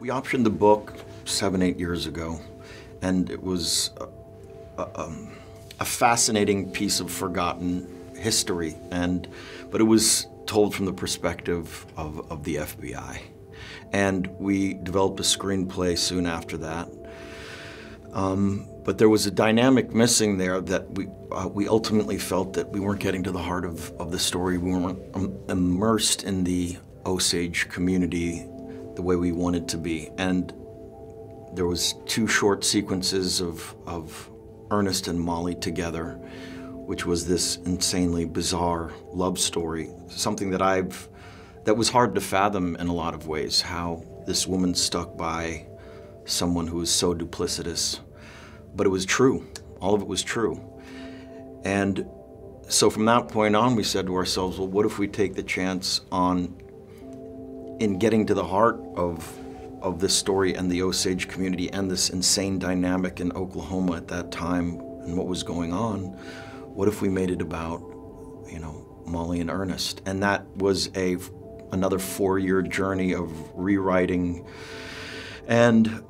We optioned the book 7, 8 years ago, and it was a fascinating piece of forgotten history, but it was told from the perspective of the FBI. And we developed a screenplay soon after that. But there was a dynamic missing there that we ultimately felt that we weren't getting to the heart of the story. We weren't immersed in the Osage community the way we wanted to be. And there was 2 short sequences of Ernest and Mollie together, which was this insanely bizarre love story, something that was hard to fathom in a lot of ways, how this woman stuck by someone who was so duplicitous. But it was true. All of it was true. And so from that point on, we said to ourselves, well, what if we take the chance in getting to the heart of this story and the Osage community and this insane dynamic in Oklahoma at that time and what was going on? What if we made it about, Mollie and Ernest? And that was another 4-year journey of rewriting and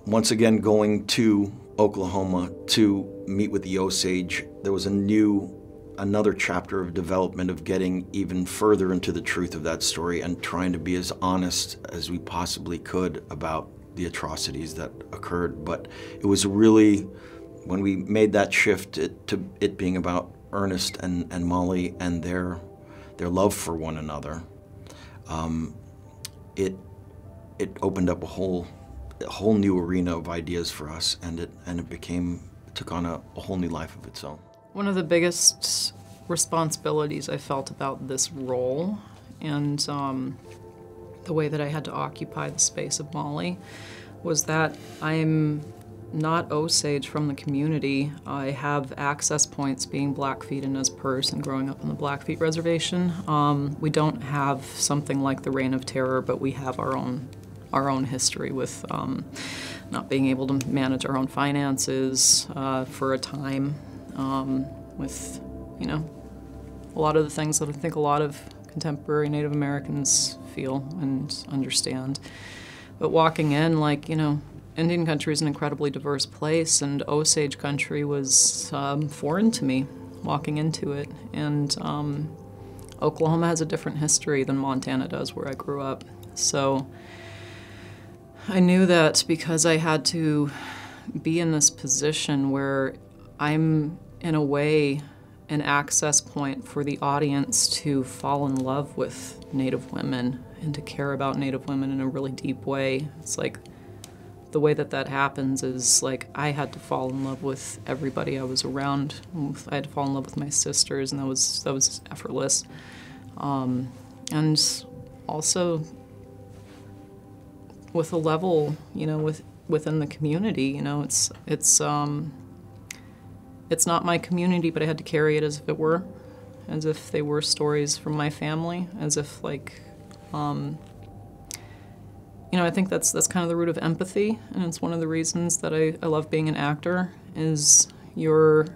once again going to Oklahoma to meet with the Osage. There was another chapter of development of getting even further into the truth of that story and trying to be as honest as we possibly could about the atrocities that occurred. But it was really, when we made that shift to it being about Ernest and Mollie and their love for one another, it opened up a whole new arena of ideas for us, and it took on a whole new life of its own. One of the biggest responsibilities I felt about this role and the way that I had to occupy the space of Mollie was that I'm not Osage from the community. I have access points being Blackfeet in Nez Perce and growing up on the Blackfeet reservation. We don't have something like the Reign of Terror, but we have our own history with not being able to manage our own finances for a time, with, a lot of the things that I think a lot of contemporary Native Americans feel and understand. But walking in, Indian country is an incredibly diverse place, and Osage country was foreign to me walking into it. And Oklahoma has a different history than Montana does, where I grew up. So I knew that because I had to be in this position where I'm, in a way, an access point for the audience to fall in love with Native women and to care about Native women in a really deep way. It's like the way that happens is I had to fall in love with everybody I was around. I had to fall in love with my sisters, and that was effortless. And also with a level, within the community, it's not my community, but I had to carry it as if it were, as if they were stories from my family, as if I think that's kind of the root of empathy, and it's one of the reasons that I love being an actor, is you're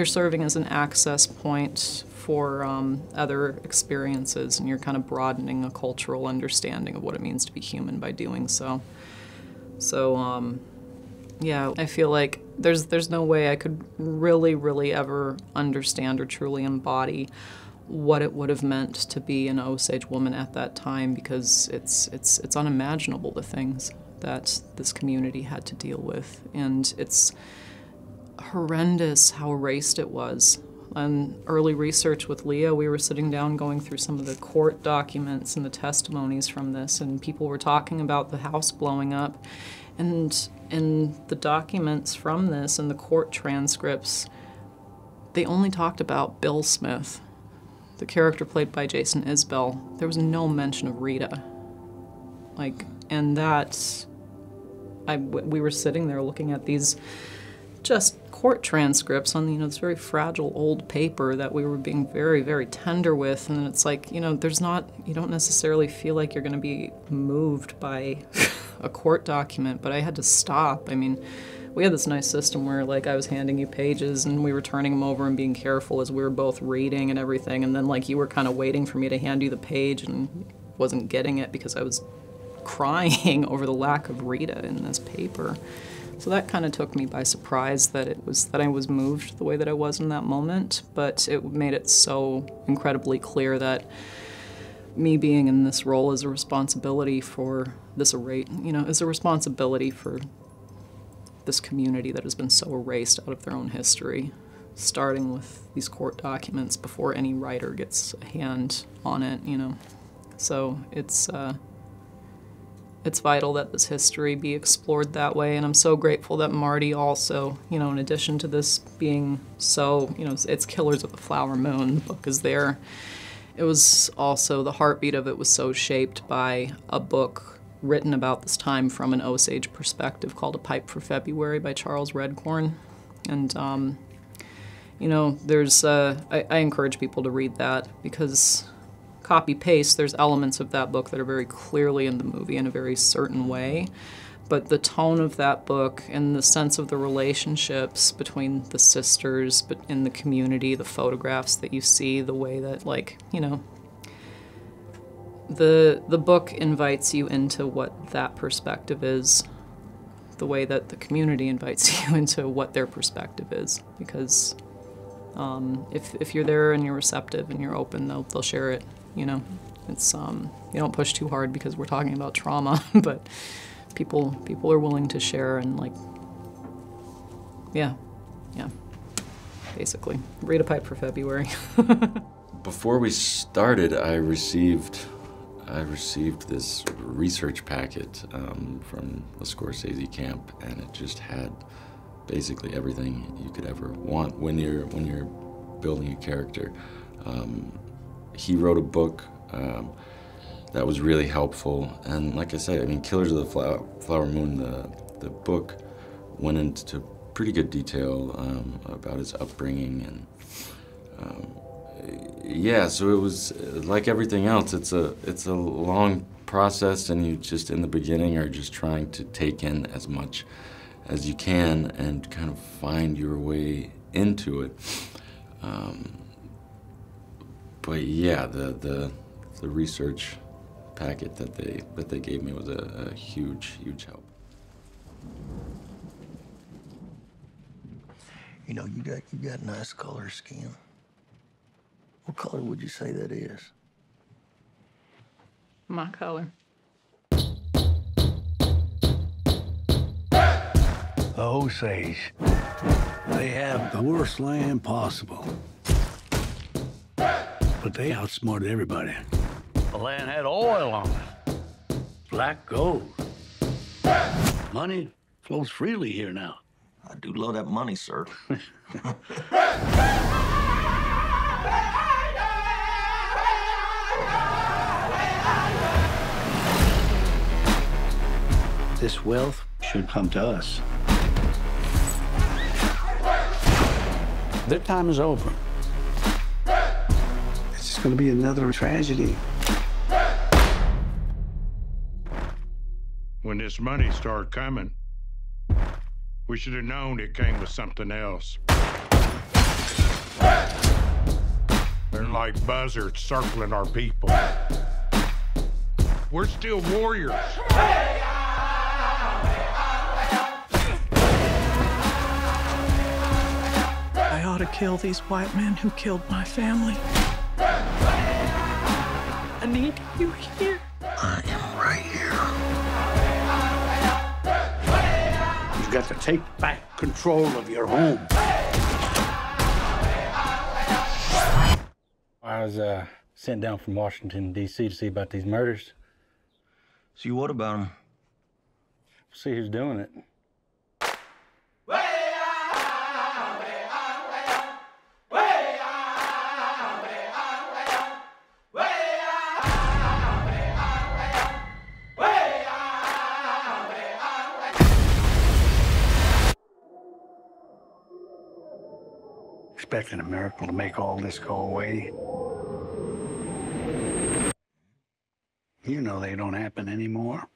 serving as an access point for other experiences, and you're kind of broadening a cultural understanding of what it means to be human by doing so. So, yeah, I feel like there's no way I could really ever understand or truly embody what it would have meant to be an Osage woman at that time, because it's unimaginable, the things that this community had to deal with. And it's horrendous how erased it was. On early research with Leah, we were sitting down going through some of the court documents and the testimonies from this, and people were talking about the house blowing up. And in the documents from this and the court transcripts, they only talked about Bill Smith, the character played by Jason Isbell. There was no mention of Rita. And we were sitting there looking at these just court transcripts on, this very fragile old paper that we were being very, very tender with. And it's you don't necessarily feel like you're going to be moved by a court document, but I had to stop. We had this nice system where I was handing you pages and we were turning them over and being careful as we were both reading and everything, and then you were kind of waiting for me to hand you the page and wasn't getting it because I was crying over the lack of Rita in this paper. So that kind of took me by surprise that I was moved the way that I was in that moment, but it made it so incredibly clear that me being in this role is a responsibility for this is a responsibility for this community that has been so erased out of their own history, starting with these court documents before any writer gets a hand on it, So it's vital that this history be explored that way, and I'm so grateful that Marty also, in addition to this being so, it's Killers of the Flower Moon, the book is there. It was also, the heartbeat of it was so shaped by a book written about this time from an Osage perspective called A Pipe for February by Charles Redcorn. And, I encourage people to read that because copy-paste, there's elements of that book that are very clearly in the movie in a very certain way. But the tone of that book and the sense of the relationships between the sisters, but in the community, the photographs that you see, the way that, the book invites you into what that perspective is, the way that the community invites you into what their perspective is. Because if you're there and you're receptive and you're open, they'll share it. It's you don't push too hard because we're talking about trauma, but people are willing to share and basically read A Pipe for February. Before we started, I received this research packet from the Scorsese camp, and it just had basically everything you could ever want when you're building a character. He wrote a book that was really helpful, and like I said, Killers of the Flower Moon, the book went into pretty good detail about his upbringing, and so it was like everything else. It's a long process, and you just in the beginning are just trying to take in as much as you can and kind of find your way into it. But yeah, the research packet that they gave me was a huge help. You got nice color skin. What color would you say that is? My color. The Osage. They have the worst land possible. But they outsmarted everybody. The land had oil on it. Black gold. Money flows freely here now. I do love that money, sir. This wealth should come to us. Their time is over. It's just going to be another tragedy. When this money started coming, we should have known it came with something else. They're like buzzards circling our people. We're still warriors. I ought to kill these white men who killed my family. I need you here. I am right here. You've got to take back control of your home. I was sent down from Washington, D.C. to see about these murders. See what about them? See who's doing it. Expecting a miracle to make all this go away. You know they don't happen anymore.